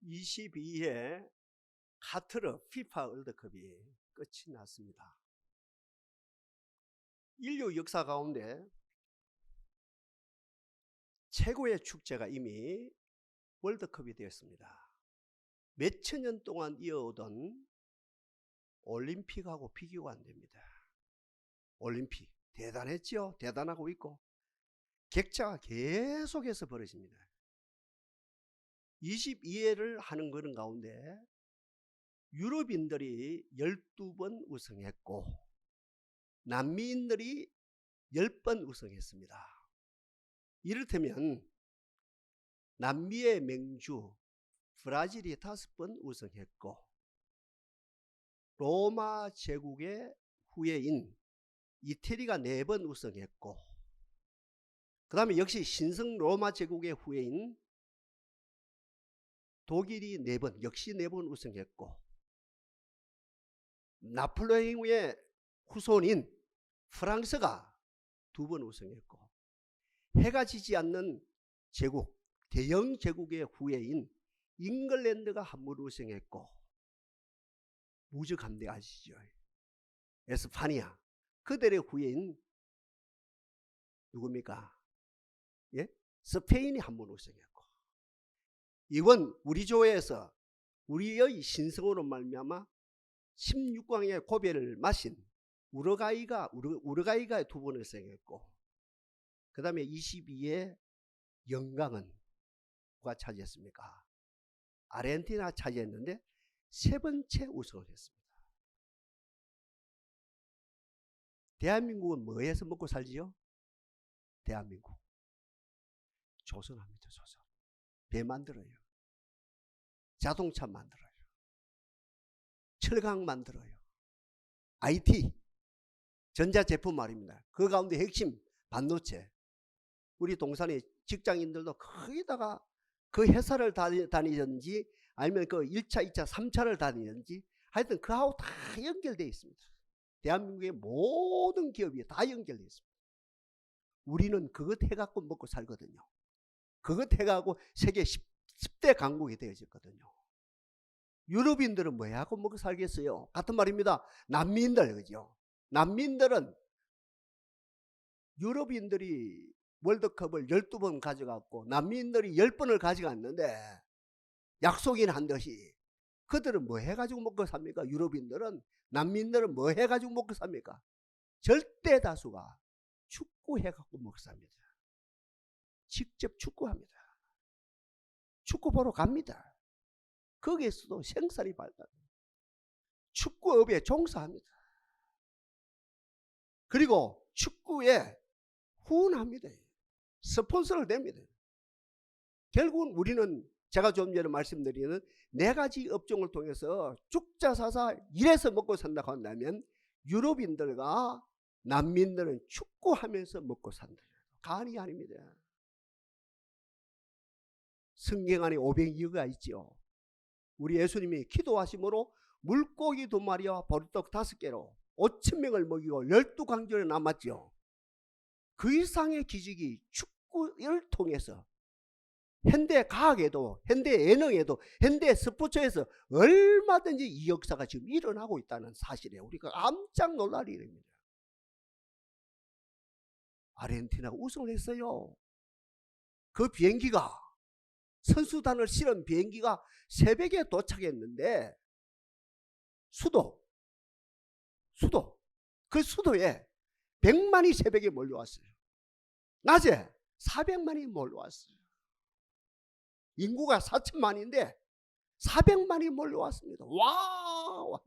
22회 카타르 피파 월드컵이 끝이 났습니다. 인류 역사 가운데 최고의 축제가 이미 월드컵이 되었습니다. 몇천 년 동안 이어오던 올림픽하고 비교가 안 됩니다. 올림픽 대단했죠. 대단하고 있고 격차가 계속해서 벌어집니다. 22회를 하는 그런 가운데 유럽인들이 12번 우승했고 남미인들이 10번 우승했습니다. 이를테면 남미의 맹주 브라질이 5번 우승했고 로마 제국의 후예인 이태리가 4번 우승했고 그 다음에 역시 신성 로마 제국의 후예인 독일이 4번, 역시 4번 우승했고 나폴레옹의 후손인 프랑스가 2번 우승했고 해가 지지 않는 제국, 대영 제국의 후예인 잉글랜드가 1번 우승했고 무적함대 아시죠? 에스파니아, 그들의 후예인 누굽니까? 예? 스페인이 1번 우승했고 이번 우리 조에서 우리의 신성으로 말미암아 16강의 고배를 마신 우루과이가 2번 우승했고 그 다음에 22회 영광은 누가 차지했습니까? 아르헨티나 차지했는데 3번째 우승을 했습니다. 대한민국은 뭐해서 먹고 살지요? 대한민국 조선합니다. 조선. 배 만들어요. 자동차 만들어요. 철강 만들어요. IT, 전자제품 말입니다. 그 가운데 핵심 반도체. 우리 동산의 직장인들도 거기다가 그 회사를 다니든지 아니면 그 1차, 2차, 3차를 다니든지 하여튼 그하고 다 연결되어 있습니다. 대한민국의 모든 기업이 다 연결되어 있습니다. 우리는 그것 해갖고 먹고 살거든요. 그것 해갖고 세계 10대 강국이 되어졌거든요. 유럽인들은 뭐 해갖고 먹고 살겠어요? 같은 말입니다. 남미인들, 그죠? 남미인들은 유럽인들이 월드컵을 12번 가져갔고 남미인들이 10번을 가져갔는데 약속이나 한 듯이 그들은 뭐 해가지고 먹고 삽니까? 유럽인들은, 남미인들은 뭐 해가지고 먹고 삽니까? 절대 다수가 축구 해갖고 먹고 삽니다. 직접 축구합니다. 축구 보러 갑니다. 거기에서도 생살이 발달합니다. 축구업에 종사합니다. 그리고 축구에 후원합니다. 스폰서를 냅니다. 결국은 우리는 제가 좀 전에 말씀드리는 4가지 업종을 통해서 죽자사사 일해서 먹고 산다고 한다면 유럽인들과 남미인들은 축구하면서 먹고 산다. 가안이 아닙니다. 성경 안에 502가 있죠. 우리 예수님이 기도하심으로 물고기 2마리와 보리떡 5개로 5,000명을 먹이고 12강절에 남았죠. 그 이상의 기적이 축구를 통해서 현대과학에도, 현대예능에도, 현대 스포츠에서 얼마든지 이 역사가 지금 일어나고 있다는 사실에 우리가 깜짝 놀랄 일입니다. 아르헨티나가 우승을 했어요. 그 비행기가, 선수단을 실은 비행기가 새벽에 도착했는데 그 수도에 100만이 새벽에 몰려왔어요. 낮에 400만이 몰려왔어요. 인구가 4천만인데 400만이 몰려왔습니다. 와!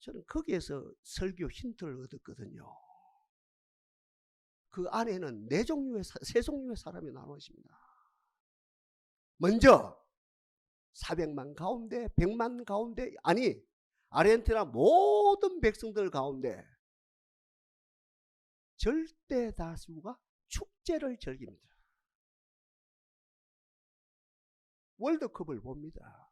저는 거기에서 설교 힌트를 얻었거든요. 그 안에는 3종류의 사람이 나와 있습니다. 먼저 400만 가운데, 100만 가운데, 아니 아르헨티나 모든 백성들 가운데 절대 다수가 축제를 즐깁니다. 월드컵을 봅니다.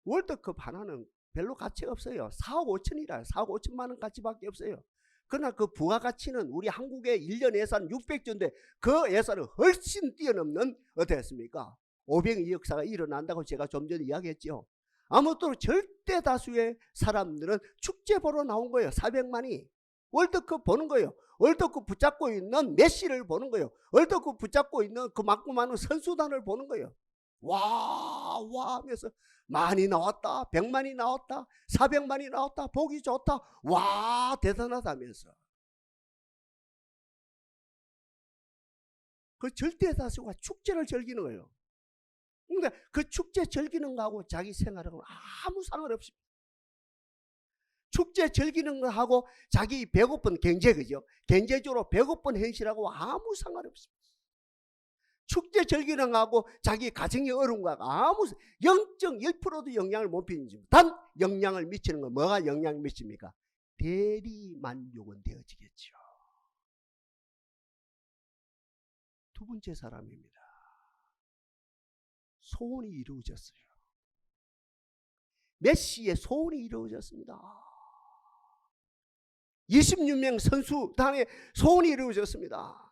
월드컵 하나는 별로 가치가 없어요. 4억 5천이라 4억 5천만 원 가치밖에 없어요. 그러나 그 부가가치는 우리 한국의 1년 예산 600조인데 그 예산을 훨씬 뛰어넘는 어떻습니까? 오병의 역사가 일어난다고 제가 좀 전에 이야기했죠. 아무쪼록 절대 다수의 사람들은 축제 보러 나온 거예요. 400만이. 월드컵 보는 거예요. 월드컵 붙잡고 있는 메시를 보는 거예요. 월드컵 붙잡고 있는 그 많고 많은 선수단을 보는 거예요. 와 하면서 많이 나왔다, 100만이 나왔다, 400만이 나왔다, 보기 좋다, 와 대단하다면서. 그 절대 다수가 축제를 즐기는 거예요. 그러니까 그 축제 즐기는 거하고 자기 생활하고 아무 상관없습니다. 축제 즐기는 거하고 자기 배고픈 경제, 그죠? 경제적으로 배고픈 현실하고 아무 상관없습니다. 축제 즐기는 거하고 자기 가정이 어려운 거하고 아무 0.1%도 영향을 못 미칩니다. 단 영향을 미치는 건 뭐가 영향을 미칩니까? 대리 만족은 되어지겠죠. 두 번째 사람입니다. 소원이 이루어졌어요. 메시의 소원이 이루어졌습니다. 26명 선수단의 소원이 이루어졌습니다.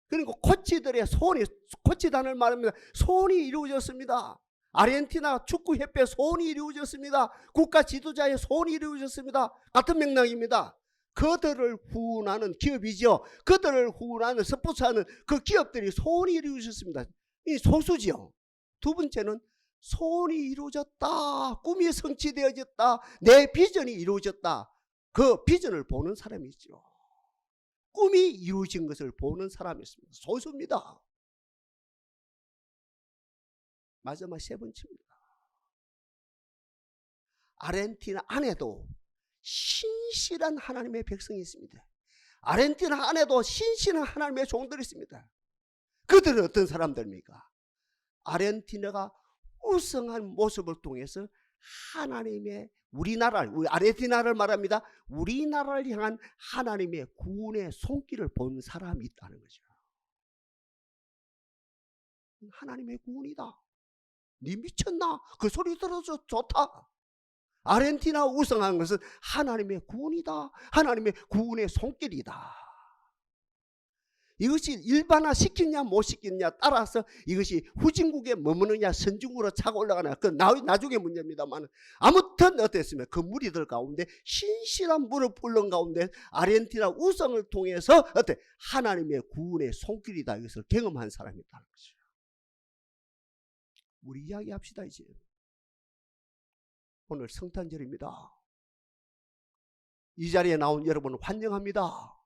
그리고 코치들의 소원이, 코치단을 말합니다. 소원이 이루어졌습니다. 아르헨티나 축구협회 소원이 이루어졌습니다. 국가 지도자의 소원이 이루어졌습니다. 같은 맥락입니다. 그들을 후원하는 기업이죠. 그들을 후원하는 스포츠하는 그 기업들이 소원이 이루어졌습니다. 이 소수지요. 두 번째는 소원이 이루어졌다. 꿈이 성취되어졌다. 내 비전이 이루어졌다. 그 비전을 보는 사람이 있죠. 꿈이 이루어진 것을 보는 사람이 있습니다. 소수입니다. 마지막 세 번째입니다. 아르헨티나 안에도 신실한 하나님의 백성이 있습니다. 아르헨티나 안에도 신실한 하나님의 종들이 있습니다. 그들은 어떤 사람들입니까? 아르헨티나가 우승한 모습을 통해서 하나님의 우리나라를, 아르헨티나를 말합니다. 우리나라를 향한 하나님의 구원의 손길을 본 사람이 있다는 거죠. 하나님의 구원이다. 니 미쳤나? 그 소리 들어서 좋다. 아르헨티나 우승한 것은 하나님의 구원이다. 하나님의 구원의 손길이다. 이것이 일반화 시키냐 못 시키느냐 따라서 이것이 후진국에 머무느냐 선진국으로 차고 올라가냐 그 나중에 문제입니다만, 아무튼 어땠으면 그 무리들 가운데 신실한 무릎 꿇는 가운데 아르헨티나 우승을 통해서 어때 하나님의 구원의 손길이다, 이것을 경험한 사람이 있다는 거죠. 우리 이야기합시다. 이제 오늘 성탄절입니다. 이 자리에 나온 여러분 환영합니다.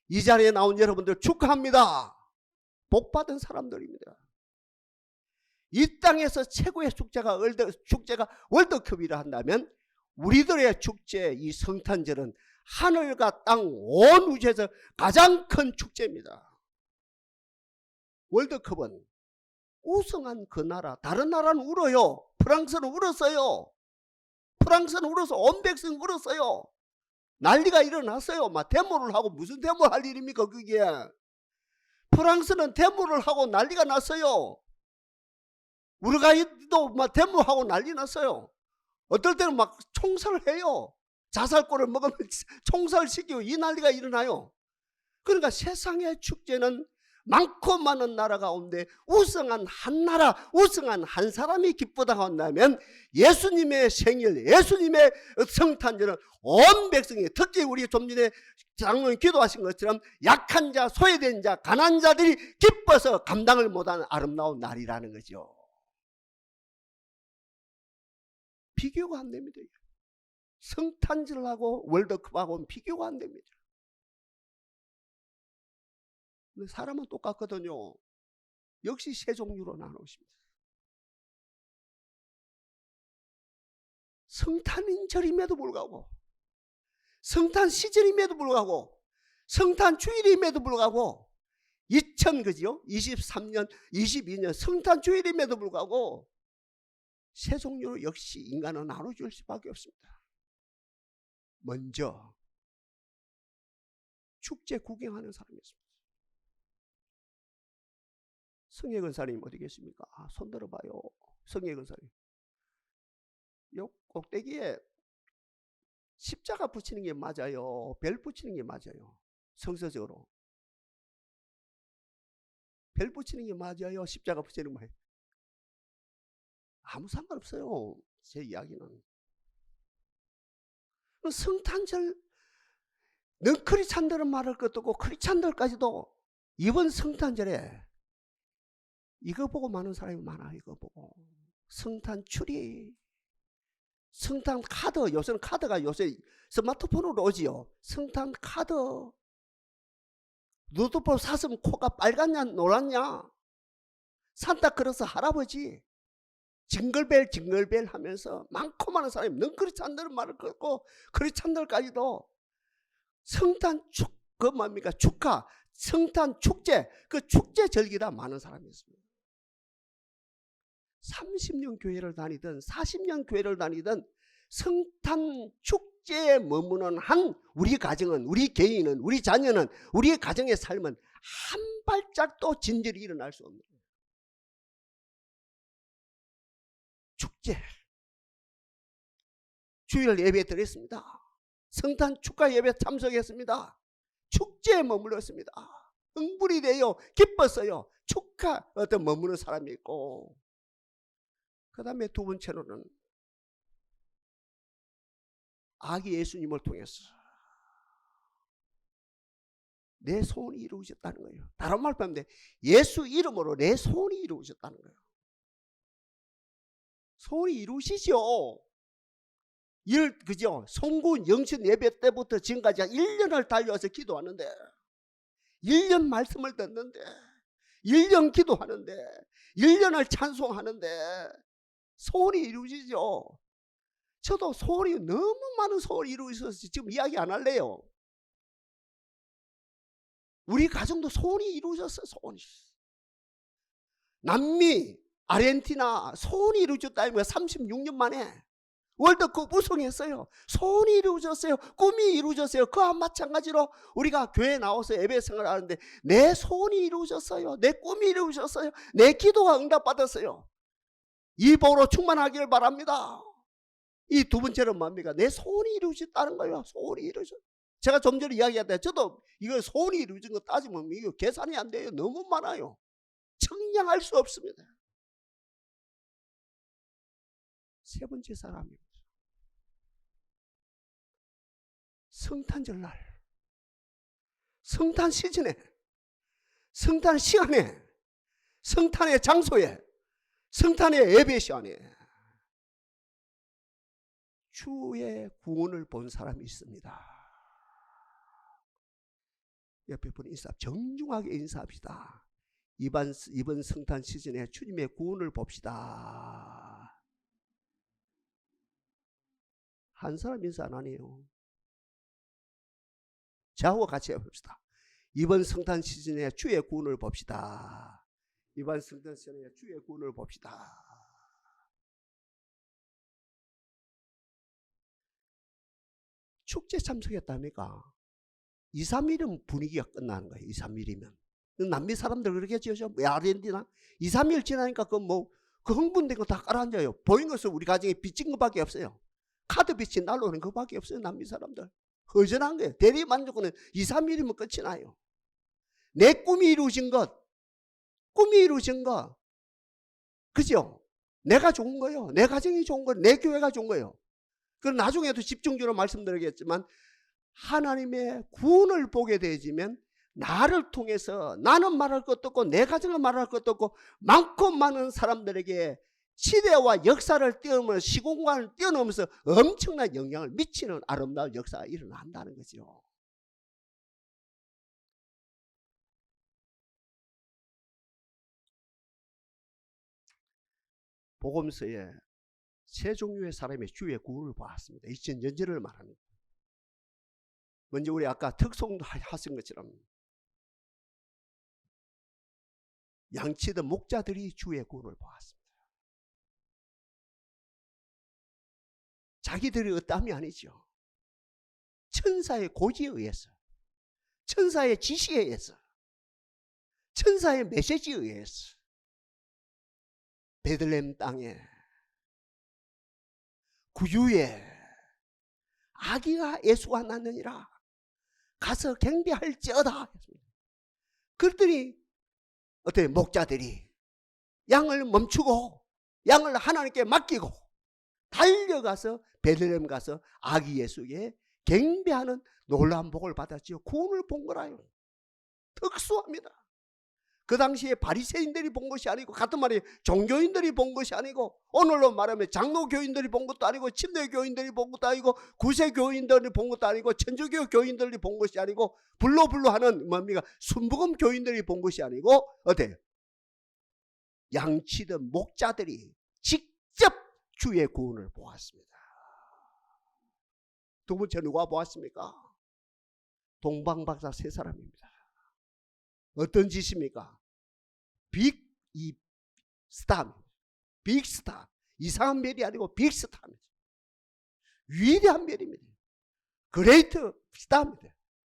이 자리에 나온 여러분들 축하합니다. 복받은 사람들입니다. 이 땅에서 최고의 축제가 월드컵이라 한다면 우리들의 축제, 이 성탄절은 하늘과 땅 온 우주에서 가장 큰 축제입니다. 월드컵은 우승한 그 나라, 다른 나라는 울어요. 프랑스는 울었어요. 프랑스는 울어서 온 백성이 울었어요. 난리가 일어났어요. 막 데모를 하고, 무슨 데모 할 일입니까 그게. 프랑스는 데모를 하고 난리가 났어요. 우루과이도 막 데모하고 난리 났어요. 어떨 때는 막 총살을 해요. 자살골을 먹으면 총살시키고 이 난리가 일어나요. 그러니까 세상의 축제는 많고 많은 나라 가운데 우승한 한 나라, 우승한 한 사람이 기쁘다고 한다면 예수님의 생일, 예수님의 성탄절은 온 백성이, 특히 우리 좀 전에 장로님 기도하신 것처럼 약한 자, 소외된 자, 가난한 자들이 기뻐서 감당을 못하는 아름다운 날이라는 거죠. 비교가 안 됩니다. 성탄절하고 월드컵하고는 비교가 안 됩니다. 근데 사람은 똑같거든요. 역시 세 종류로 나누십니다. 성탄절임에도 불구하고, 성탄 시즌임에도 불구하고, 성탄 주일임에도 불구하고, 2023년, 22년 성탄 주일임에도 불구하고 세 종류로 역시 인간은 나눠줄 수밖에 없습니다. 먼저 축제 구경하는 사람이 있습니다. 성혜 근사님 어디 계십니까? 손 들어봐요. 성혜 근사님. 요 꼭대기에 십자가 붙이는 게 맞아요? 별 붙이는 게 맞아요? 성서적으로 별 붙이는 게 맞아요? 십자가 붙이는 게 맞아요? 아무 상관없어요. 제 이야기는. 성탄절 크리스찬들은 말할 것도 없고 크리스찬들까지도 이번 성탄절에 이거 보고 많은 사람이 많아. 이거 보고 성탄 추리, 성탄 카드, 요새는 카드가 요새 스마트폰으로 오지요. 성탄 카드, 누드볼 샀으면 코가 빨갛냐 노랗냐, 산타크로스 할아버지, 징글벨 징글벨 하면서 많고 많은 사람이 넌 크리스찬들은 말을 듣고 크리스찬들까지도 성탄 그 뭡니까 축하, 성탄 축제, 그 축제 절기다 많은 사람이 있습니다. 30년 교회를 다니든 40년 교회를 다니든 성탄 축제에 머무는 한 우리 가정은, 우리 개인은, 우리 자녀는, 우리의 가정의 삶은 한 발짝도 진절이 일어날 수 없는 거예요. 축제. 주일 예배 드렸습니다. 성탄 축가 예배 참석했습니다. 축제에 머물렀습니다. 흥분이 되어 기뻤어요. 축하 어떤 머무는 사람이 있고, 그 다음에 두 번째로는 아기 예수님을 통해서 내 소원이 이루어졌다는 거예요. 다른 말로 하면 예수 이름으로 내 소원이 이루어졌다는 거예요. 소원이 이루시죠. 그죠? 송구 영신 예배 때부터 지금까지 1년을 달려와서 기도하는데, 1년 말씀을 듣는데, 1년 기도하는데, 1년을 찬송하는데 소원이 이루어지죠. 저도 소원이 너무 많은 소원이 이루어져서 지금 이야기 안 할래요. 우리 가정도 소원이 이루어졌어요. 소원이. 남미, 아르헨티나 소원이 이루어졌다니까. 36년 만에 월드컵 우승했어요. 소원이 이루어졌어요. 꿈이 이루어졌어요. 그와 마찬가지로 우리가 교회에 나와서 예배 생활을 하는데 내 소원이 이루어졌어요. 내 꿈이 이루어졌어요. 내 기도가 응답받았어요. 이 복으로 충만하기를 바랍니다. 이 두 번째는 뭡니까? 내 소원이 이루어졌다는 거예요. 소원이 이루어졌어요. 제가 좀 전에 이야기했는데 저도 이거 소원이 이루어진 거 따지면 이거 계산이 안 돼요. 너무 많아요. 청량할 수 없습니다. 세 번째 사람입니다. 성탄절날, 성탄 시즌에, 성탄 시간에, 성탄의 장소에, 성탄의 예배 시간에 주의 구원을 본 사람이 있습니다. 옆에 분 인사, 정중하게 인사합시다. 이번 성탄 시즌에 주님의 구원을 봅시다. 한 사람 인사 안 하네요. 저하고 같이 해봅시다. 이번 성탄 시즌에 주의 구원을 봅시다. 이번 성탄 시즌에 주의 구원을 봅시다. 축제 참석했답니까? 2, 3일은 분위기가 끝나는 거예요. 2, 3일이면. 남미 사람들 그렇게 지어죠. 아르헨티나 2, 3일 지나니까 그 흥분된 거 다 깔아앉아요. 보인 것은 우리 가정에 빚진 것밖에 없어요. 카드 빚이 날라오는 것밖에 없어요. 남미 사람들. 허전한 거예요. 대리 만족은 2, 3일이면 끝이 나요. 내 꿈이 이루어진 것, 그죠? 내가 좋은 거예요. 내 가정이 좋은 거예요. 내 교회가 좋은 거예요. 그럼 나중에도 집중적으로 말씀드리겠지만 하나님의 구원을 보게 되지면 나를 통해서 나는 말할 것도 없고 내 가정은 말할 것도 없고 많고 많은 사람들에게 시대와 역사를 뛰어넘으면서 시공간을 뛰어넘으면서 엄청난 영향을 미치는 아름다운 역사가 일어난다는 거죠. 복음서에 세 종류의 사람의 주의 구원을 보았습니다. 2000년 전을 말합니다. 먼저 우리 아까 특송도 하신 것처럼 양치던 목자들이 주의 구원을 보았습니다. 자기들의 의담이 아니죠. 천사의 고지에 의해서, 천사의 지시에 의해서, 천사의 메시지에 의해서 베들레헴 땅에 구유에 아기가 예수가 낳느니라 가서 경배할지어다. 그랬더니 어때 목자들이 양을 멈추고 양을 하나님께 맡기고 달려가서 베들레헴 가서 아기 예수에게 경배하는 놀라운 복을 받았지요. 구원을 본 거라요. 특수합니다. 그 당시에 바리새인들이 본 것이 아니고, 같은 말이 종교인들이 본 것이 아니고, 오늘로 말하면 장로교인들이 본 것도 아니고, 침례교인들이 본 것도 아니고, 구세교인들이 본 것도 아니고, 천주교 교인들이 본 것이 아니고, 불로불로 하는 뭡니까 순복음 교인들이 본 것이 아니고, 어때요? 양치던 목자들이 직접 주의 구원을 보았습니다. 두 번째 누가 보았습니까? 동방박사 세 사람입니다. 어떤 짓입니까? 빅스타, 이상한 별이 아니고 빅스타입니다. 위대한 별입니다. 그레이트 스타입니다.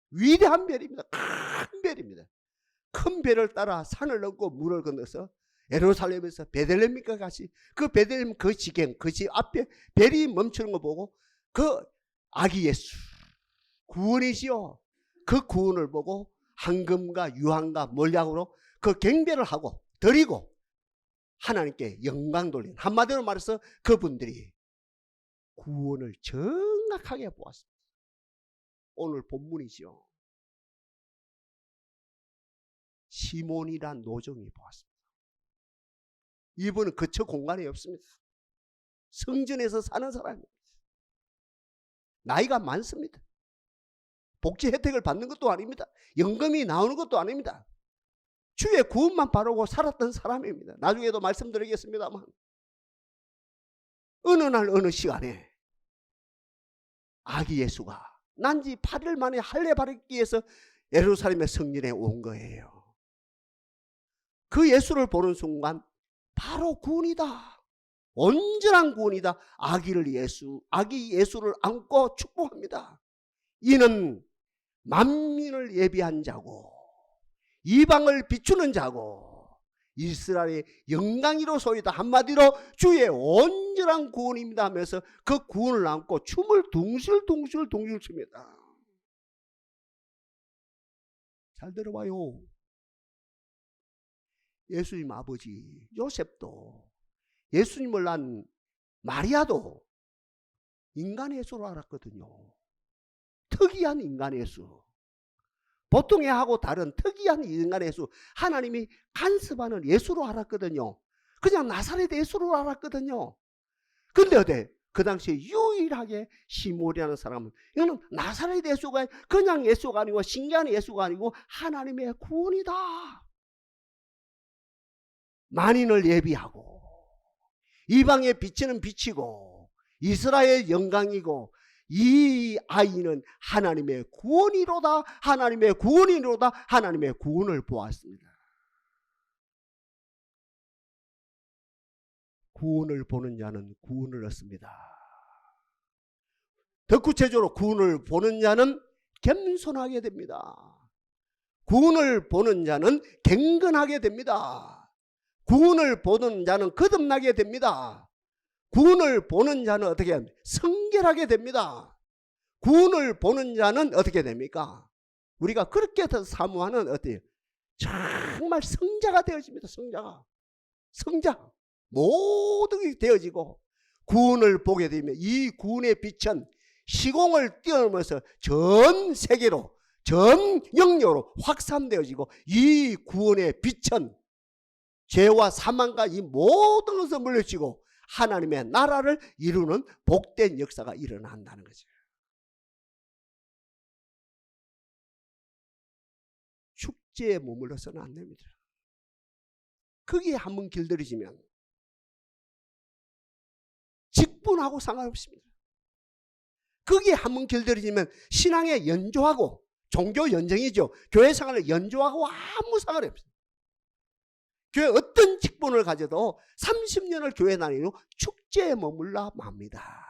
위대한 별입니다. 큰 별입니다. 큰 별을 따라 산을 넘고 물을 건너서 예루살렘에서 베들레헴과 같이, 그 베들레헴 그 지경, 그 집 앞에 별이 멈추는 거 보고, 그 아기 예수 구원이시요, 그 구원을 보고 황금과 유황과 몰약으로 그 경배를 하고 드리고 하나님께 영광 돌린, 한마디로 말해서 그분들이 구원을 정확하게 보았습니다. 오늘 본문이죠. 시몬이란 노정이 보았습니다. 이분은 거처 공간이 없습니다. 성전에서 사는 사람입니다. 나이가 많습니다. 복지 혜택을 받는 것도 아닙니다. 연금이 나오는 것도 아닙니다. 주의 구원만 바라고 살았던 사람입니다. 나중에도 말씀드리겠습니다만, 어느 날 어느 시간에 아기 예수가 난지 8일 만에 할례 받기 위해서 예루살렘의 성전에 온 거예요. 그 예수를 보는 순간 바로 구원이다, 온전한 구원이다. 아기 예수를 안고 축복합니다. 이는 만민을 예비한 자고 이방을 비추는 자고 이스라엘의 영광이로소이다. 한마디로 주의 온전한 구원입니다 하면서 그 구원을 안고 춤을 둥실둥실 춥니다. 잘 들어봐요. 예수님 아버지 요셉도, 예수님을 낳은 마리아도 인간 예수로 알았거든요. 특이한 인간 예수, 보통의 하고 다른 특이한 인간 예수, 하나님이 간섭하는 예수로 알았거든요. 그냥 나사렛 예수로 알았거든요. 근데 어때? 그 당시에 유일하게 시몬이라는 사람은, 이거는 나사렛 예수가 그냥 예수가 아니고 신기한 예수가 아니고 하나님의 구원이다. 만인을 예비하고 이방에 비치는 빛이고 이스라엘 영광이고, 이 아이는 하나님의 구원이로다, 하나님의 구원이로다, 하나님의 구원을 보았습니다. 구원을 보는 자는 구원을 얻습니다. 더 구체적으로 구원을 보는 자는 겸손하게 됩니다. 구원을 보는 자는 경건하게 됩니다. 구원을 보는 자는 거듭나게 됩니다. 구원을 보는 자는 어떻게 합니까? 성결하게 됩니다. 구원을 보는 자는 어떻게 됩니까? 우리가 그렇게 사모하는 어때요? 정말 성자가 되어집니다. 성자 모든 게 되어지고, 구원을 보게 되면 이 구원의 빛은 시공을 뛰어넘어서 전 세계로, 전 영역으로 확산되어지고, 이 구원의 빛은 죄와 사망과 이 모든 것을 물리치고 하나님의 나라를 이루는 복된 역사가 일어난다는 거죠. 축제에 머물러서는 안 됩니다. 거기에 한번 길들여지면 직분하고 상관없습니다. 거기에 한번 길들여지면 신앙에 연조하고, 종교 연정이죠, 교회 생활을 연조하고 아무 상관이 없습니다. 교회 어떤 직분을 가져도 30년을 교회 다니는 축제에 머물러 맙니다.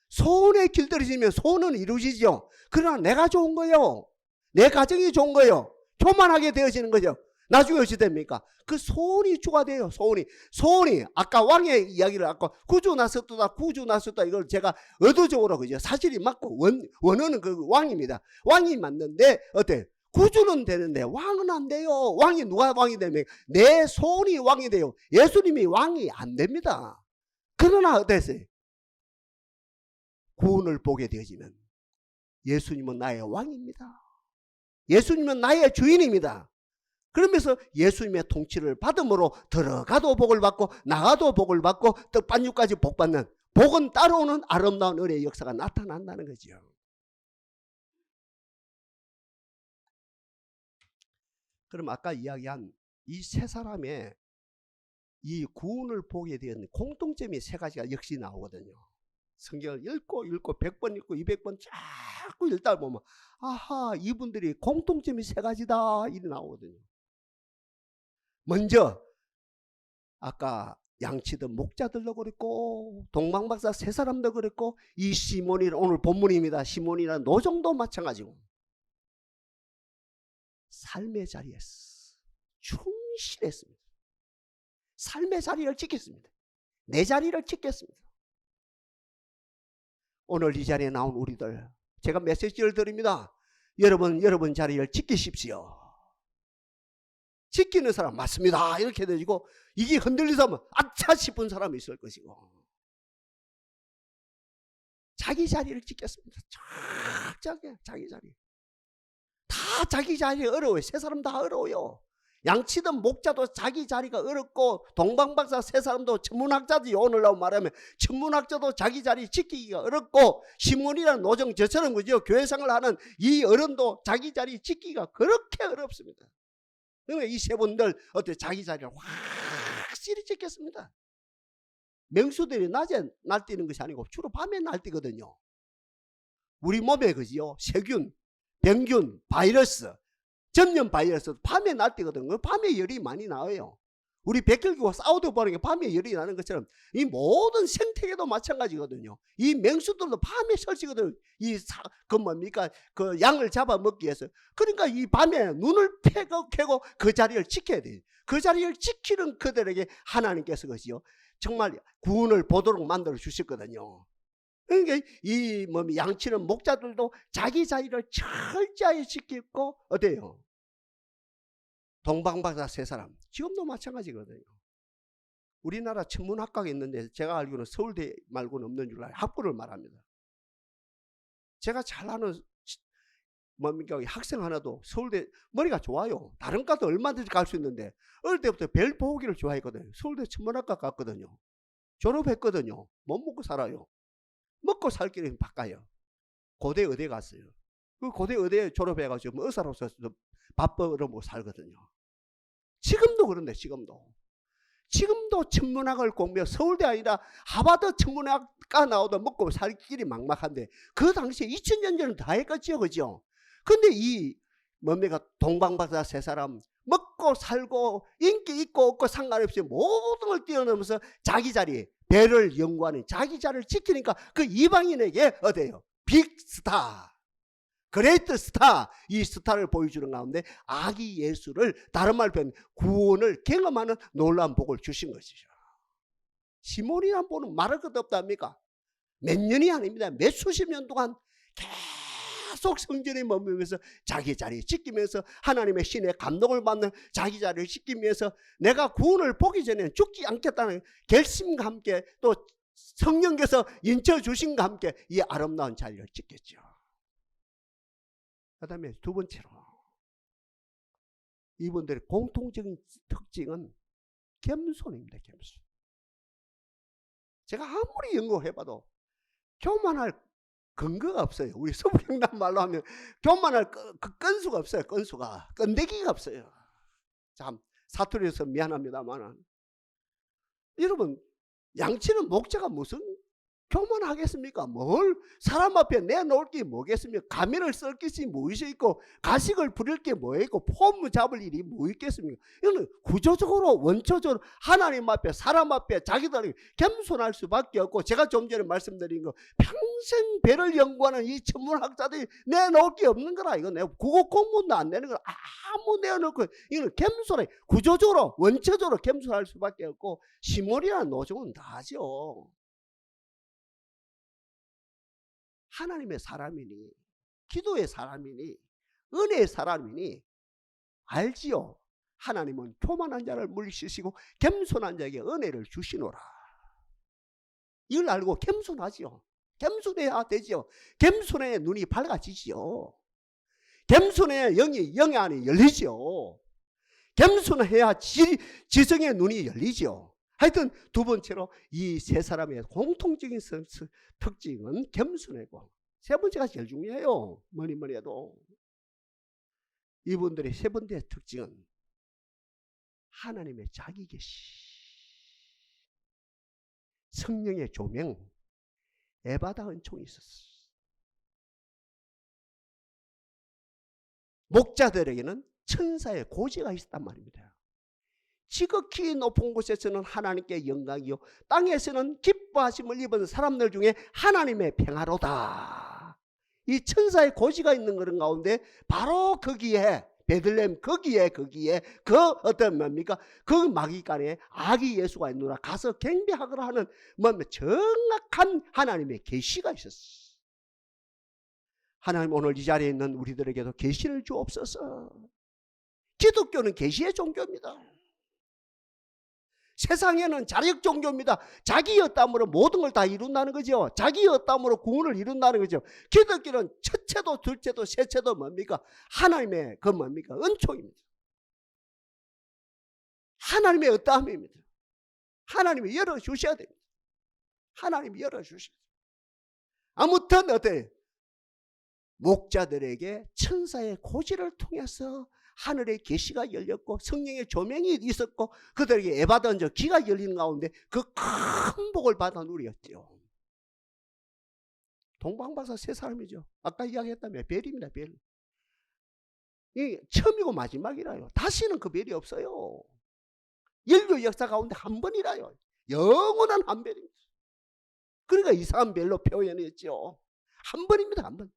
소원에 길들여지면 소원은 이루어지죠. 그러나 내가 좋은 거예요, 내 가정이 좋은 거예요, 교만하게 되어지는 거죠. 나중에 어찌 됩니까? 그 소원이 주가 돼요. 소원이 아까 왕의 이야기를 아까 구주 나섰다 이걸 제가 의도적으로 그죠, 사실이 맞고 원어는 그 왕입니다. 왕이 맞는데 어때? 구주는 되는데 왕은 안 돼요. 왕이 누가 왕이 되면 내 손이 왕이 돼요. 예수님이 왕이 안 됩니다. 그러나 어땠어요? 구원을 보게 되어지면 예수님은 나의 왕입니다. 예수님은 나의 주인입니다. 그러면서 예수님의 통치를 받음으로 들어가도 복을 받고 나가도 복을 받고 떡반죽까지 복받는, 복은 따라오는 아름다운 은혜의 역사가 나타난다는 거죠. 그럼 아까 이야기한 이 세 사람의 이 구원을 보게 된 공통점이 세 가지가 역시 나오거든요. 성경을 읽고 100번 읽고 200번 자꾸 읽다 보면 아하, 이분들이 공통점이 세 가지다 이렇게 나오거든요. 먼저 아까 양치던 목자들도 그랬고 동방박사 세 사람도 그랬고 이 시몬이라, 오늘 본문입니다. 시몬이라는 노정도 마찬가지고 삶의 자리에서 충실했습니다. 삶의 자리를 지켰습니다. 내 자리를 지켰습니다. 오늘 이 자리에 나온 우리들, 제가 메시지를 드립니다. 여러분 자리를 지키십시오. 지키는 사람 맞습니다 이렇게 되지고, 이게 흔들리면 아차 싶은 사람이 있을 것이고, 자기 자리를 지켰습니다. 자기 자리. 다 자기 자리 어려워요. 세 사람 다 어려워요. 양치던 목자도 자기 자리가 어렵고 동방박사 세 사람도 천문학자지, 오늘날 말하면 천문학자도 자기 자리 지키기가 어렵고, 시몬이라는 노정 저처럼 그죠, 교회생활 하는 이 어른도 자기 자리 지키기가 그렇게 어렵습니다. 그러니까 이 세 분들 어때 자기 자리를 확실히 지켰습니다. 맹수들이 낮에 날뛰는 것이 아니고 주로 밤에 날뛰거든요. 우리 몸에 그지요, 세균, 병균, 바이러스, 전염 바이러스도 밤에 날뛰거든요. 밤에 열이 많이 나와요. 우리 백혈기와 싸우다 보는 게 밤에 열이 나는 것처럼 이 모든 생태계도 마찬가지거든요. 이 맹수들도 밤에 설치거든요. 그 양을 잡아먹기 위해서. 그러니까 이 밤에 눈을 켜고 그 자리를 지켜야 돼요. 그 자리를 지키는 그들에게 하나님께서 것이요, 정말 구원을 보도록 만들어 주셨거든요. 그러니까 이 양치는 목자들도 자기 자리를 철저히 지키고, 어때요? 동방박사 세 사람 지금도 마찬가지거든요. 우리나라 천문학과가 있는데 제가 알기로는 서울대 말고는 없는 줄 알아요. 학부를 말합니다. 제가 잘 아는 학생 하나도 서울대 머리가 좋아요. 다른 과도 얼마든지 갈 수 있는데 어릴 때부터 별 보기를 좋아했거든요. 서울대 천문학과 갔거든요. 졸업했거든요. 못 먹고 살아요. 먹고 살 길은 바꿔요. 고대 의대 갔어요. 그 고대 의대 졸업해가지고 의사로서 밥 벌어 먹고 살거든요. 지금도 그런데 지금도 천문학을 공부해 서울대 아니라 하버드 천문학과 나오다 먹고 살 길이 막막한데, 그 당시에 2000년 전은 다 했겠죠, 그죠? 근데 이 동방박사 세 사람 먹고 살고 인기 있고 없고 상관없이 모든 걸 뛰어넘어서 자기 자리, 배를 연구하는 자기 자리를 지키니까 그 이방인에게 어때요? 빅스타, 그레이트 스타, 이 스타를 보여주는 가운데 아기 예수를, 다른 말로 표현 구원을 경험하는 놀라운 복을 주신 것이죠. 시몬이란 분은 말할 것도 없답니까? 몇 년이 아닙니다. 몇 수십 년 동안 계속 성전에 머물면서 자기 자리 지키면서 하나님의 신의 감동을 받는 자기 자리를 지키면서 내가 구원을 보기 전에는 죽지 않겠다는 결심과 함께 또 성령께서 인쳐 주신과 함께 이 아름다운 자리를 지켰죠. 그 다음에 두 번째로 이분들의 공통적인 특징은 겸손입니다. 겸손. 제가 아무리 연구해봐도 교만할 근거가 없어요. 우리 서부경남 말로 하면 교만할 그 건수가 없어요. 건데기가 없어요. 참 사투리에서 미안합니다만, 여러분 양치는 목자가 무슨 교만하겠습니까? 뭘 사람 앞에 내놓을 게 뭐겠습니까? 가면을 쓸 것이 무엇이 있고 가식을 부릴 게 뭐 있고 폼을 잡을 일이 뭐 있겠습니까? 이거는 구조적으로 원초적으로 하나님 앞에 사람 앞에 자기들이 겸손할 수밖에 없고, 제가 좀 전에 말씀드린 거 평생 배를 연구하는 이 천문학자들이 내놓을 게 없는 거라. 이거 내가 국어 공부도 안 되는 거라. 아무 내놓을 거, 이거는 겸손해. 구조적으로 원초적으로 겸손할 수밖에 없고, 시몬이라는 노정은 다죠. 하나님의 사람이니 기도의 사람이니 은혜의 사람이니 알지요. 하나님은 교만한 자를 물리치시고 겸손한 자에게 은혜를 주시노라. 이걸 알고 겸손하지요. 겸손해야 되지요. 겸손해야 눈이 밝아지지요. 겸손해야 영의 안이 열리지요. 겸손해야 지성의 눈이 열리지요. 하여튼 두 번째로 이 세 사람의 공통적인 특징은 겸손하고, 세 번째가 제일 중요해요. 뭐니 해도 이분들의 세 번째 특징은 하나님의 자기 계시, 성령의 조명, 에바다 은총이 있었어. 목자들에게는 천사의 고지가 있었단 말입니다. 지극히 높은 곳에서는 하나님께 영광이요, 땅에서는 기뻐하심을 입은 사람들 중에 하나님의 평화로다. 이 천사의 고지가 있는 그런 가운데 바로 거기에 베들레헴 거기에 그 어떤 뭡니까? 그 마귀간에 아기 예수가 있노라 가서 경배하거라 하는 정확한 하나님의 계시가 있었어. 하나님 오늘 이 자리에 있는 우리들에게도 계시를 주옵소서. 기독교는 계시의 종교입니다. 세상에는 자력 종교입니다. 자기의 땀으로 모든 걸 다 이룬다는 거죠. 자기의 땀으로 구원을 이룬다는 거죠. 기독교는 첫째도 둘째도 셋째도 뭡니까? 하나님의 그 뭡니까? 은총입니다. 하나님의 어떠함입니다. 하나님이 열어주셔야 됩니다. 하나님이 열어주셔야 됩니다. 아무튼 어때요? 목자들에게 천사의 고지를 통해서 하늘의 계시가 열렸고 성령의 조명이 있었고 그들에게 에바다 기가 열리는 가운데 그 큰 복을 받아 누렸죠. 동방박사 세 사람이죠. 아까 이야기했다며 벨입니다. 벨. 이 처음이고 마지막이라요. 다시는 그 벨이 없어요. 인류 역사 가운데 한 번이라요. 영원한 한 벨입니다. 그러니까 이상한 벨로 표현했죠. 한 번입니다. 한 번.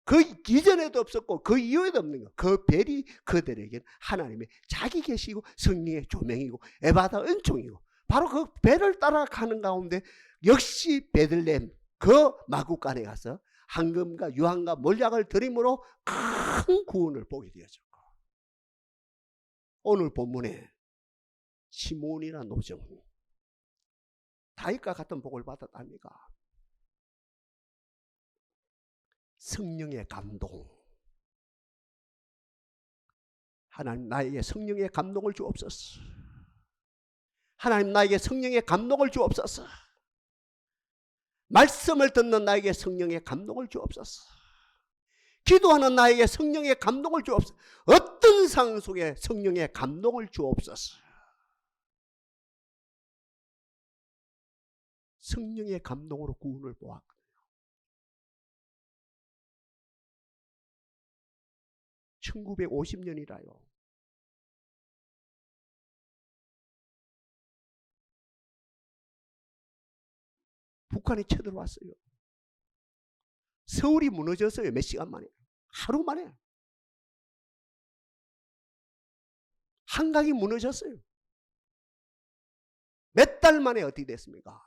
그 이전에도 없었고 그 이후에도 없는 거. 그 벨이 그들에게는 하나님의 자기 계시고 성령의 조명이고 에바다 은총이고 바로 그 벨을 따라가는 가운데 역시 베들레헴 그 마구간에 가서 황금과 유황과 몰약을 드림으로 큰 구원을 보게 되었고, 오늘 본문에 시몬이나 노정 다윗과 같은 복을 받았답니까? 성령의 감동. 하나님 나에게 성령의 감동을 주옵소서. 하나님 나에게 성령의 감동을 주옵소서. 말씀을 듣는 나에게 성령의 감동을 주옵소서. 기도하는 나에게 성령의 감동을 주옵소서. 어떤 상황 속에 성령의 감동을 주옵소서. 성령의 감동으로 구원을 보았거든요. (1950년이라요) 북한이 쳐들어왔어요. 서울이 무너졌어요. 몇 시간 만에, 하루 만에. 한강이 무너졌어요. 몇 달 만에 어떻게 됐습니까?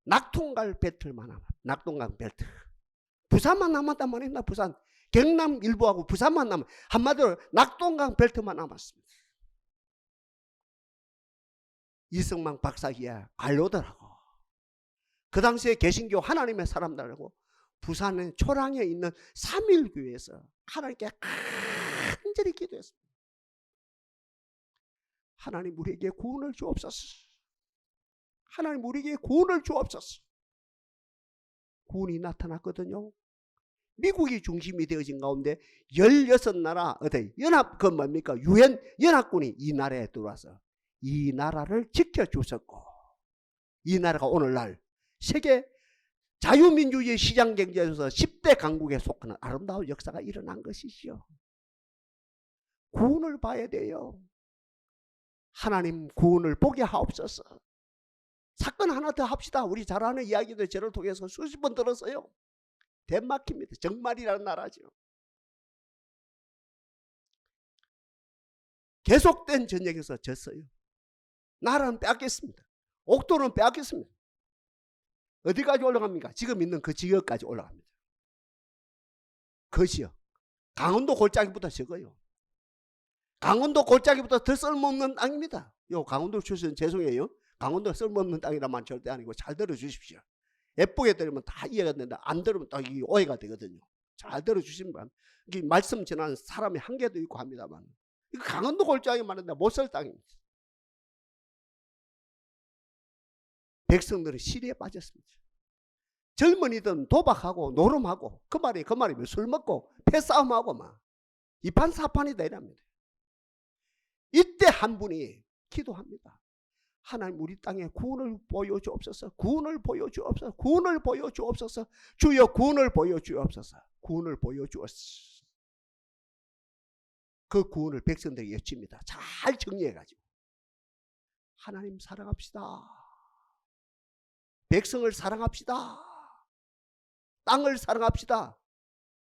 낙동강 벨트만 남았. 낙동강 벨트. 부산만 남았단 말입니다. 부산. 경남 일부하고 부산만 남았. 한마디로 낙동강 벨트만 남았습니다. 이승만 박사기야 관료들하고 그 당시에 개신교 하나님의 사람들하고 부산의 초량에 있는 3.1교회에서 하나님께 간절히 기도했습니다. 하나님 우리에게 구원을 주옵소서. 하나님 우리에게 구원을 주옵소서. 구원이 나타났거든요. 미국이 중심이 되어진 가운데 16나라 어디 연합 그 뭡니까 유엔 연합군이 이 나라에 들어와서 이 나라를 지켜주셨고, 이 나라가 오늘날 세계 자유민주주의 시장경제에서 10대 강국에 속하는 아름다운 역사가 일어난 것이죠. 구원을 봐야 돼요. 하나님 구원을 보게 하옵소서. 사건 하나 더 합시다. 우리 잘 아는 이야기도 저를 통해서 수십 번 들었어요. 덴마크입니다. 정말이라는 나라죠. 계속된 전쟁에서 졌어요. 나라는 빼앗겼습니다. 옥도는 빼앗겼습니다. 어디까지 올라갑니까? 지금 있는 그 지역까지 올라갑니다. 그 지역. 강원도 골짜기보다 적어요. 강원도 골짜기보다 더 쓸모없는 땅입니다. 요 강원도 출신 죄송해요. 강원도가 쓸모없는 땅이란 말 절대 아니고 잘 들어주십시오. 예쁘게 들으면 다 이해가 되는데 안 들으면 딱 이게 오해가 되거든요. 잘 들어주시면 바랍니다. 이게 말씀 전하는 사람이 한계도 있고 합니다만 이거 강원도 골짜기 말인데 못 살 땅입니다. 백성들은 시리에 빠졌습니다. 젊은이들은 도박하고 노름하고 그 말이면 술 먹고 패싸움하고 막 이판사판이다 이랍니다. 이때 한 분이 기도합니다. 하나님 우리 땅에 구원을 보여주옵소서. 구원을 보여주옵소서. 구원을 보여주옵소서. 주여 구원을 보여주옵소서. 구원을 보여주옵소서. 그 구원을 백성들이 여�칩니다. 잘 정리해가지고 하나님 사랑합시다. 백성을 사랑합시다. 땅을 사랑합시다.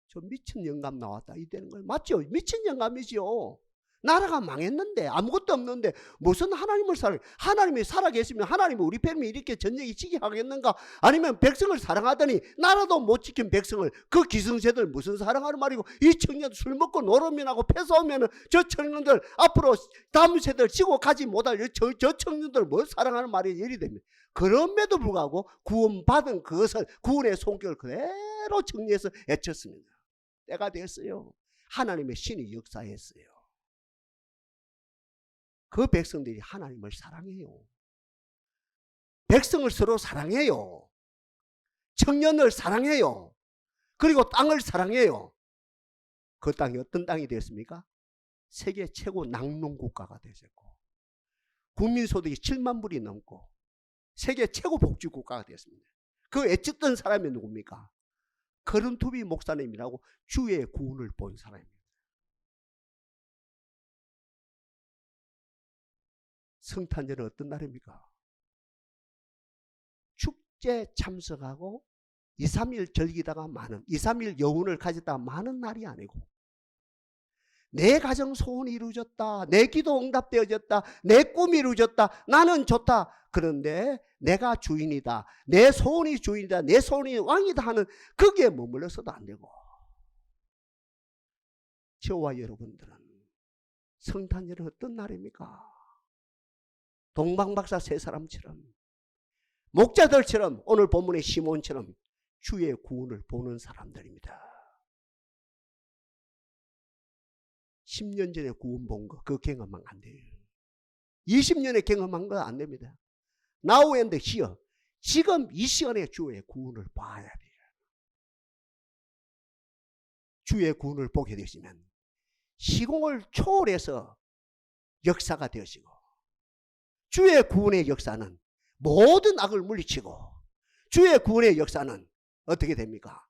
저 미친 영감 나왔다. 이 되는 걸 맞죠? 미친 영감이지요. 나라가 망했는데 아무것도 없는데 무슨 하나님을 사랑해? 하나님이 살아계시면 하나님이 우리 백성이 이렇게 전쟁이 지게 하겠는가? 아니면 백성을 사랑하더니 나라도 못 지킨 백성을 그 기성세들 무슨 사랑하는 말이고 이 청년들 술 먹고 노름이나고 패싸우면 저 청년들 앞으로 다음 세대를 지고 가지 못할 저 청년들 뭘 사랑하는 말이 일이 됩니다. 그럼에도 불구하고 구원받은 그것을 구원의 손길을 그대로 정리해서 애쳤습니다. 때가 됐어요. 하나님의 신이 역사했어요. 그 백성들이 하나님을 사랑해요. 백성을 서로 사랑해요. 청년을 사랑해요. 그리고 땅을 사랑해요. 그 땅이 어떤 땅이 되었습니까? 세계 최고 낙농국가가 되었고 국민소득이 7만 불이 넘고 세계 최고 복지국가가 되었습니다. 그 애썼던 사람이 누굽니까? 커른투비 목사님이라고 주의 구원을 본 사람입니다. 성탄절은 어떤 날입니까? 축제 참석하고 2, 3일 즐기다가 마는 2, 3일 여운을 가졌다가 마는 날이 아니고 내 가정 소원이 이루어졌다. 내 기도 응답되어졌다. 내 꿈이 이루어졌다. 나는 좋다. 그런데 내가 주인이다. 내 소원이 주인이다. 내 소원이 왕이다 하는 거기에 머물러서도 안 되고 저와 여러분들은 성탄절은 어떤 날입니까? 동방박사 세 사람처럼 목자들처럼 오늘 본문의 시몬처럼 주의 구원을 보는 사람들입니다. 10년 전에 구원 본 거 그거 경험하면 안 돼요. 20년에 경험한 거 안 됩니다. Now and here. 지금 이 시간에 주의 구원을 봐야 돼요. 주의 구원을 보게 되시면 시공을 초월해서 역사가 되어지고 주의 구원의 역사는 모든 악을 물리치고 주의 구원의 역사는 어떻게 됩니까?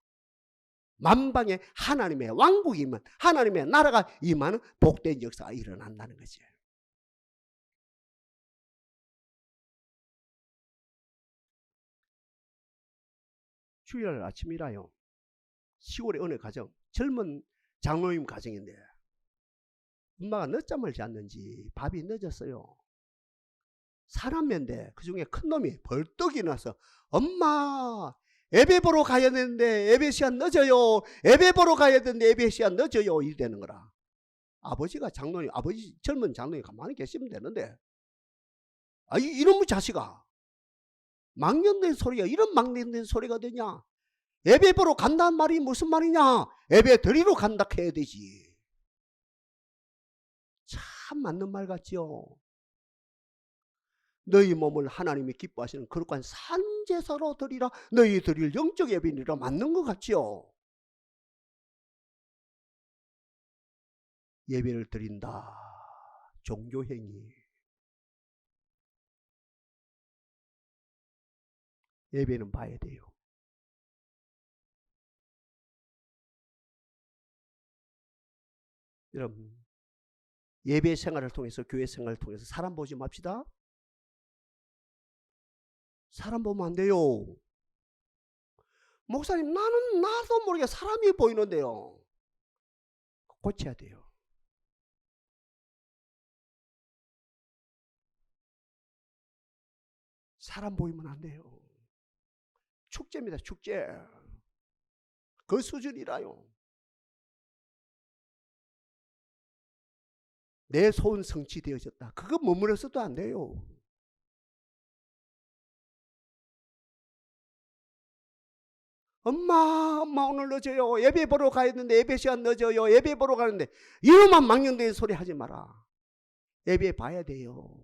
만방에 하나님의 왕국이 임한 하나님의 나라가 임하는 복된 역사가 일어난다는 거죠. 주일 아침이라요. 10월의 어느 가정 젊은 장로님 가정인데 엄마가 늦잠을 잤는지 밥이 늦었어요. 사람인데 그중에 큰 놈이 벌떡 일어나서 엄마 예배 보러 가야 되는데 예배 시간 늦어요. 예배 보러 가야 되는데 예배 시간 늦어요. 이러는 거라. 아버지가 장로님 아버지 젊은 장로님 가만히 계시면 되는데 이놈의 자식아 망령된 소리가 이런 망령된 소리가 되냐. 예배 보러 간다는 말이 무슨 말이냐. 예배 드리러 간다 해야 되지. 참 맞는 말 같지요. 너희 몸을 하나님이 기뻐하시는 거룩한 산제사로 드리라. 너희 드릴 영적 예배니라. 맞는 것 같지요. 예배를 드린다. 종교행위. 예배는 봐야 돼요. 여러분 예배 생활을 통해서 교회 생활을 통해서 사람 보지 맙시다. 사람 보면 안 돼요. 목사님 나는 나도 모르게 사람이 보이는데요. 고쳐야 돼요. 사람 보이면 안 돼요. 축제입니다. 축제. 그 수준이라요. 내 소원 성취되어졌다. 그거 머물러서도 안 돼요. 엄마 오늘 늦어요. 예배 보러 가야 되는데 예배 시간 늦어요. 예배 보러 가는데 이놈만 망령된 소리 하지 마라. 예배 봐야 돼요.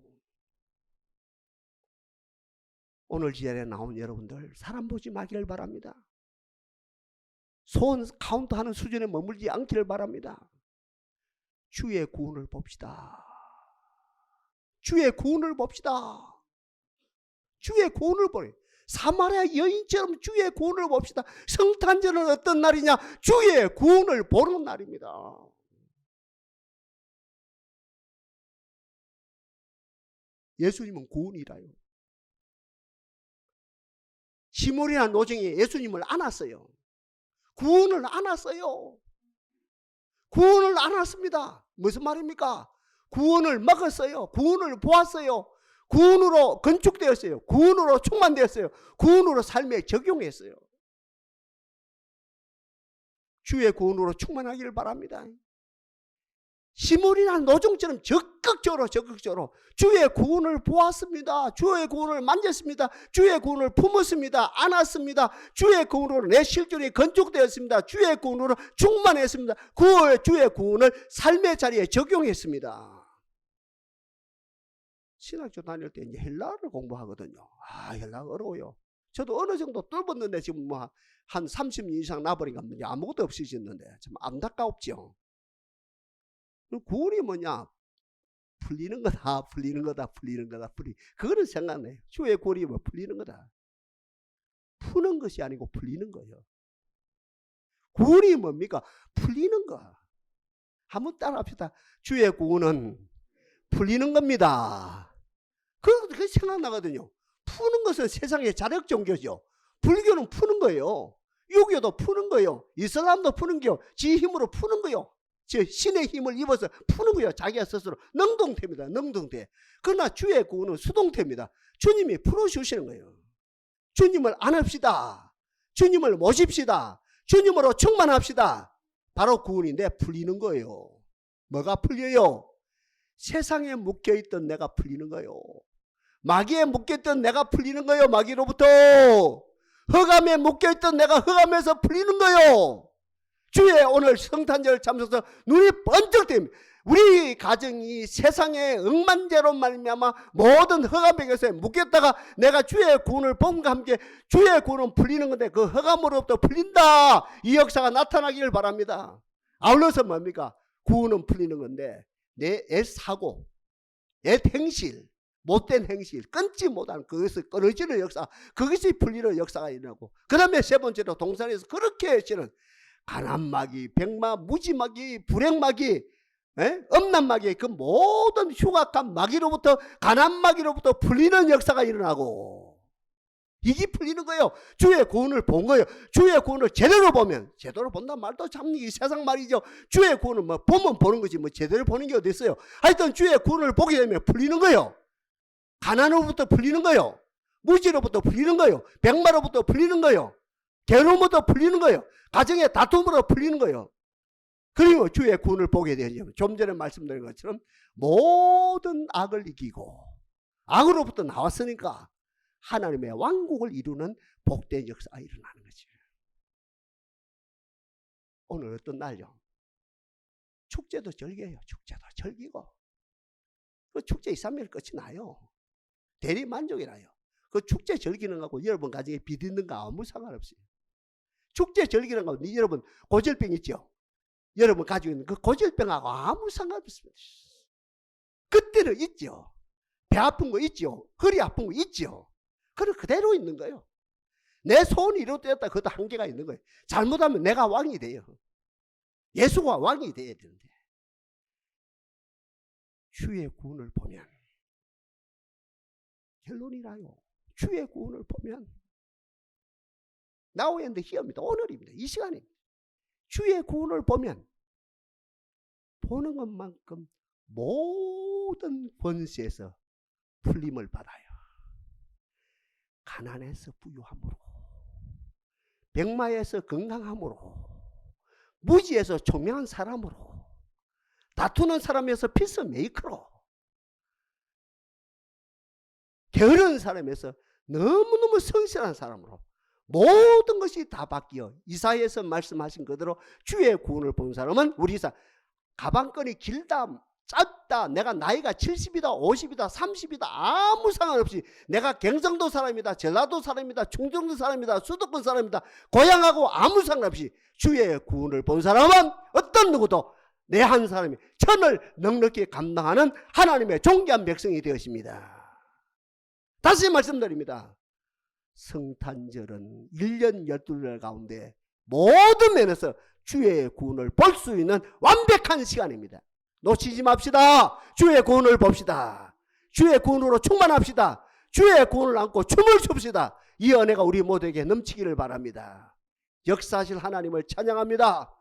오늘 지자리에 나온 여러분들 사람 보지 마기를 바랍니다. 소원 카운트하는 수준에 머물지 않기를 바랍니다. 주의 구원을 봅시다. 주의 구원을 봅시다. 주의 구원을 보래. 사마리아 여인처럼 주의 구원을 봅시다. 성탄절은 어떤 날이냐? 주의 구원을 보는 날입니다. 예수님은 구원이라요. 시몬이나 노정이 예수님을 안았어요. 구원을 안았어요. 구원을 안았습니다. 무슨 말입니까? 구원을 먹었어요. 구원을 보았어요. 구원으로 건축되었어요. 구원으로 충만되었어요. 구원으로 삶에 적용했어요. 주의 구원으로 충만하기를 바랍니다. 시몬이나 노정처럼 적극적으로 주의 구원을 보았습니다. 주의 구원을 만졌습니다. 주의 구원을 품었습니다. 안았습니다. 주의 구원으로 내 실존이 건축되었습니다. 주의 구원으로 충만했습니다. 주의 구원을 삶의 자리에 적용했습니다. 신학교 다닐 때 이제 헬라어를 공부하거든요. 헬라어 어려워요. 저도 어느 정도 뚫었는데 지금 뭐 한 30년 이상 나버리니까 아무것도 없어졌는데 참 안타깝죠. 구원이 뭐냐? 풀리는 거다. 그거는 생각나요. 주의 구원이 뭐 풀리는 거다. 푸는 것이 아니고 풀리는 거예요. 구원이 뭡니까? 풀리는 거. 한번 따라합시다. 주의 구원은 풀리는 겁니다. 그게 생각나거든요. 푸는 것은 세상의 자력 종교죠. 불교는 푸는 거예요. 유교도 푸는 거예요. 이슬람도 푸는 거예요. 지 힘으로 푸는 거예요. 신의 힘을 입어서 푸는 거예요. 자기가 스스로. 능동태입니다. 능동태. 그러나 주의 구원은 수동태입니다. 주님이 풀어주시는 거예요. 주님을 안합시다. 주님을 모십시다. 주님으로 충만합시다. 바로 구원인데 풀리는 거예요. 뭐가 풀려요? 세상에 묶여있던 내가 풀리는 거예요. 마귀에 묶여있던 내가 풀리는 거예요. 마귀로부터. 흑암에 묶여있던 내가 흑암에서 풀리는 거예요. 주의 오늘 성탄절 참석해서 눈이 번쩍 뜹니다. 우리 가정이 세상의 억만제로 말미암아 모든 흑암에게서 묶였다가 내가 주의 구원을 본과 함께 주의 구원은 풀리는 건데 그 흑암으로부터 풀린다. 이 역사가 나타나기를 바랍니다. 아울러서 뭡니까? 구원은 풀리는 건데 내 애사고, 옛 행실, 못된 행실, 끊지 못하는 그것을 끊어지는 역사, 그것이 풀리는 역사가 일어나고, 그 다음에 세 번째로 동산에서 그렇게 실은 가난마귀, 백마, 무지마귀, 불행마귀, 음란마귀, 그 모든 흉악한 마귀로부터, 가난마귀로부터 풀리는 역사가 일어나고, 이게 풀리는 거예요. 주의 구원을 본 거예요. 주의 구원을 제대로 보면, 제대로 본단 말도 참 이 세상 말이죠. 주의 구원은 뭐 보면 보는 거지 뭐 제대로 보는 게 어디 있어요. 하여튼 주의 구원을 보게 되면 풀리는 거예요. 가난으로부터 풀리는 거예요. 무지로부터 풀리는 거예요. 백마로부터 풀리는 거예요. 괴로움으로부터 풀리는 거예요. 가정의 다툼으로 풀리는 거예요. 그리고 주의 구원을 보게 되면 좀 전에 말씀드린 것처럼 모든 악을 이기고 악으로부터 나왔으니까 하나님의 왕국을 이루는 복된 역사가 일어나는 거지. 오늘 어떤 날요? 축제도 절기예요. 축제도 절기고 그 축제 2, 3일 끝이 나요. 대리 만족이라요. 그 축제 절기는 갖고 여러분 가정에 비듣는 거 아무 상관없어요. 축제 절기는 갖고 여러분 고질병 있죠? 여러분 가지고 있는 그 고질병하고 아무 상관없습니다. 그때는 있죠. 배 아픈 거 있죠. 허리 아픈 거 있죠. 그건 그대로 있는 거예요. 내 소원이 이루어졌다. 그것도 한계가 있는 거예요. 잘못하면 내가 왕이 돼요. 예수가 왕이 돼야 되는데. 주의 구원을 보면 결론이라요. 주의 구원을 보면 Now and here입니다. 오늘입니다. 이 시간입니다. 주의 구원을 보면 보는 것만큼 모든 권세에서 풀림을 받아요. 가난에서 부유함으로, 백마에서 건강함으로, 무지에서 총명한 사람으로, 다투는 사람에서 피스메이커로, 게으른 사람에서 너무너무 성실한 사람으로 모든 것이 다 바뀌어 이사야에서 말씀하신 그대로 주의 구원을 본 사람은 우리 이사 가방끈이 길다 짧다, 내가 나이가 70이다 50이다 30이다 아무 상관없이, 내가 경상도 사람이다 전라도 사람이다 충청도 사람이다 수도권 사람이다 고향하고 아무 상관없이 주의 구원을 본 사람은 어떤 누구도 내 한 사람이 천을 넉넉히 감당하는 하나님의 존귀한 백성이 되었습니다. 다시 말씀드립니다. 성탄절은 1년 12달 가운데 모든 면에서 주의 구원을 볼 수 있는 완벽한 시간입니다. 놓치지 맙시다. 주의 구원을 봅시다. 주의 구원으로 충만합시다. 주의 구원을 안고 춤을 춥시다. 이 은혜가 우리 모두에게 넘치기를 바랍니다. 역사하실 하나님을 찬양합니다.